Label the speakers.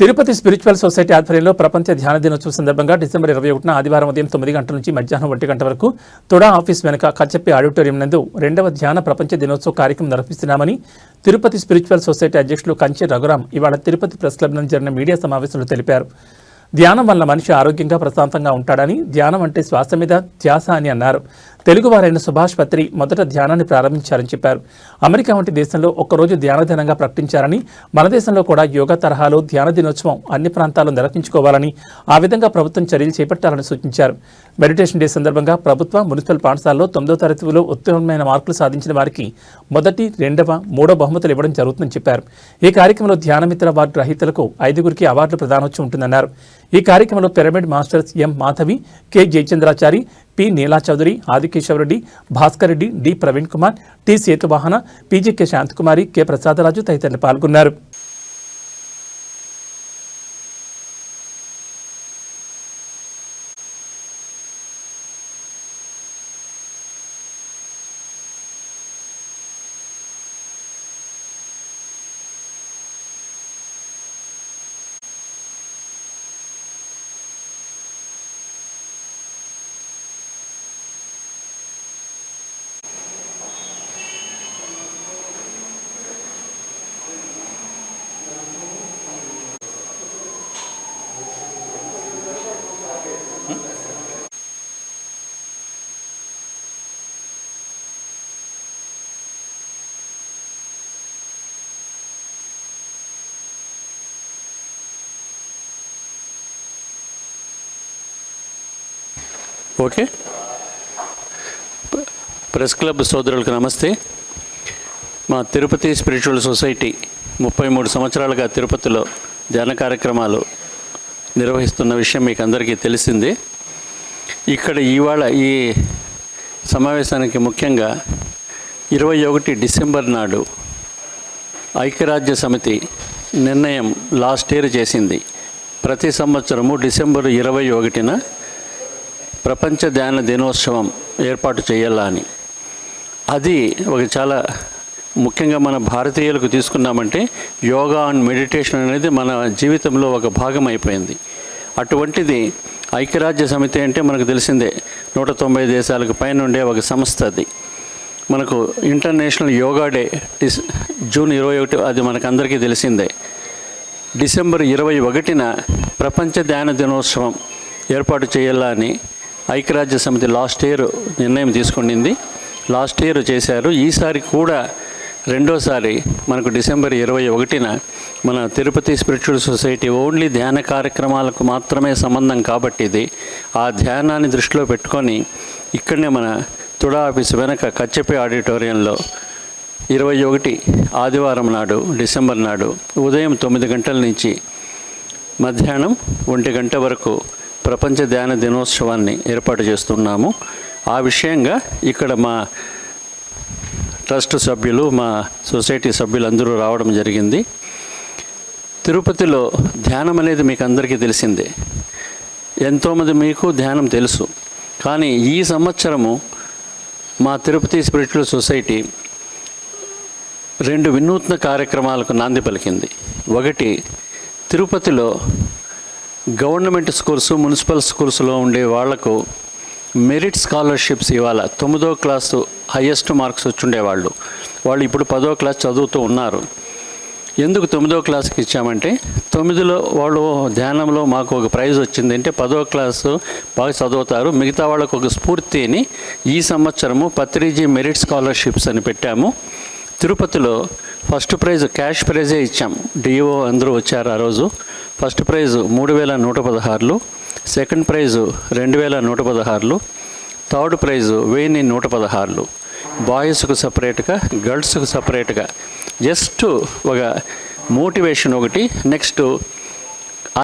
Speaker 1: Tirupati spiritual society ఆధ్వర్యంలో ప్రపంచ ధ్యాన దినోత్సవం సందర్భంగా డిసెంబర్ 21న ఆదివారం ఉదయం 9 గంటల నుంచి మధ్యాహ్నం 1 గంట వరకు తొడా ఆఫీస్ వెనుక కచ్చప్పి ఆడిటోరియం నందు 2వ ధ్యాన ప్రపంచ దినోత్సవ కార్యక్రమం నిర్వహిస్తున్నామని తిరుపతి స్పిరిచువల్ సొసైటీ అధ్యక్షులు కంచె రఘురాం ఇవాళ తిరుపతి ప్రెస్ క్లబ్ నందు జరిగిన మీడియా సమావేశంలో తెలిపారు. ధ్యానం వల్ల మనిషి ఆరోగ్యంగా ప్రశాంతంగా ఉంటాడని, ధ్యానం అంటే శ్వాస మీద ధ్యాస అని అన్నారు. తెలుగువారైన సుభాష్ పత్రి మొదట ధ్యానాన్ని ప్రారంభించారని చెప్పారు. అమెరికా వంటి దేశంలో ఒక్కరోజు ధ్యాన దినంగా ప్రకటించారని, మన దేశంలో కూడా యోగా తరహాలో ధ్యాన దినోత్సవం అన్ని ప్రాంతాల్లో నిర్వహించుకోవాలని, ఆ విధంగా ప్రభుత్వం చర్యలు చేపట్టాలని సూచించారు. మెడిటేషన్ డే సందర్భంగా ప్రభుత్వ మున్సిపల్ పాఠశాలలో 9వ తరగతిలో ఉత్తమమైన మార్కులు సాధించిన వారికి మొదటి, 2వ, 3వ బహుమతులు ఇవ్వడం జరుగుతుందని చెప్పారు. ఈ కార్యక్రమంలో ధ్యానమిత్ర అవార్డు గ్రహీతలకు 5గురికి అవార్డులు ప్రదానోత్సవం ఉంటుందన్నారు. ఈ కార్యక్రమంలో pyramid masters M Madhavi, K Jayachandrachari, P Neela Chowdary, Adikesavareddy, Bhaskar Reddy, D Praveen Kumar, T Sethuvahana, PGK Shanthakumari, K Prasadaraju తదితరులు పాల్గొన్నారు.
Speaker 2: ఓకే, ప్రెస్ క్లబ్ సోదరులకు నమస్తే. మా తిరుపతి స్పిరిచువల్ సొసైటీ 33 సంవత్సరాలుగా తిరుపతిలో ధ్యాన కార్యక్రమాలు నిర్వహిస్తున్న విషయం మీకు అందరికీ తెలిసిందే. ఇక్కడ ఇవాళ ఈ సమావేశానికి ముఖ్యంగా 21 డిసెంబర్ నాడు ఐక్యరాజ్య సమితి నిర్ణయం లాస్ట్ ఇయర్ చేసింది. ప్రతి సంవత్సరము డిసెంబర్ 21న ప్రపంచ ధ్యాన దినోత్సవం ఏర్పాటు చేయాలా అని. అది ఒక చాలా ముఖ్యంగా మన భారతీయులకు తీసుకున్నామంటే యోగా అండ్ మెడిటేషన్ అనేది మన జీవితంలో ఒక భాగం అయిపోయింది. అటువంటిది ఐక్యరాజ్య సమితి అంటే మనకు తెలిసిందే, 190 దేశాలకు పైన ఉండే ఒక సంస్థ. అది మనకు ఇంటర్నేషనల్ యోగా డే జూన్ 21, అది మనకు అందరికీ తెలిసిందే. డిసెంబర్ 21న ప్రపంచ ధ్యాన దినోత్సవం ఏర్పాటు చేయాలా అని ఐక్యరాజ్య సమితి లాస్ట్ ఇయర్ నిర్ణయం తీసుకుంది. లాస్ట్ ఇయర్ చేశారు. ఈసారి కూడా రెండోసారి మనకు డిసెంబర్ 21న మన తిరుపతి స్పిరిచువల్ సొసైటీ ఓన్లీ ధ్యాన కార్యక్రమాలకు మాత్రమే సంబంధం కాబట్టి ఇది ఆ ధ్యానాన్ని దృష్టిలో పెట్టుకొని ఇక్కడనే మన తుడా ఆఫీస్ వెనక కచ్చప్పి ఆడిటోరియంలో 21 ఆదివారం నాడు డిసెంబర్ నాడు ఉదయం 9 గంటల నుంచి మధ్యాహ్నం 1 గంట వరకు ప్రపంచ ధ్యాన దినోత్సవాన్ని ఏర్పాటు చేస్తున్నాము. ఆ విషయంగా ఇక్కడ మా ట్రస్ట్ సభ్యులు, మా సొసైటీ సభ్యులందరూ రావడం జరిగింది. తిరుపతిలో ధ్యానం అనేది మీకు అందరికీ తెలిసిందే. ఎంతోమంది మీకు ధ్యానం తెలుసు. కానీ ఈ సంవత్సరము మా తిరుపతి స్పిరిచువల్ సొసైటీ 2 వినూత్న కార్యక్రమాలకు నాంది పలికింది. ఒకటి, తిరుపతిలో గవర్నమెంట్ స్కూల్స్, మున్సిపల్ స్కూల్స్లో ఉండే వాళ్లకు మెరిట్ స్కాలర్షిప్స్ ఇవాళ 9వ క్లాసు హయ్యెస్ట్ మార్క్స్ వచ్చుండేవాళ్ళు, వాళ్ళు ఇప్పుడు 10వ క్లాస్ చదువుతూ ఉన్నారు. ఎందుకు 9వ క్లాస్కి ఇచ్చామంటే 9లో వాళ్ళు ధ్యానంలో మాకు ఒక ప్రైజ్ వచ్చింది అంటే 10వ క్లాసు బాగా చదువుతారు, మిగతా వాళ్ళకు ఒక స్ఫూర్తిని ఈ సంవత్సరము పత్రిజీ మెరిట్ స్కాలర్షిప్స్ అని పెట్టాము. తిరుపతిలో ఫస్ట్ ప్రైజ్ క్యాష్ ప్రైజే ఇచ్చాము. డిఓ అందరూ వచ్చారు ఆ రోజు. First prize 3116, second price 2116, third price 1116. బాయ్స్కు సపరేట్గా, గర్ల్స్కు సపరేట్గా. జస్ట్ ఒక మోటివేషన్ ఒకటి. నెక్స్ట్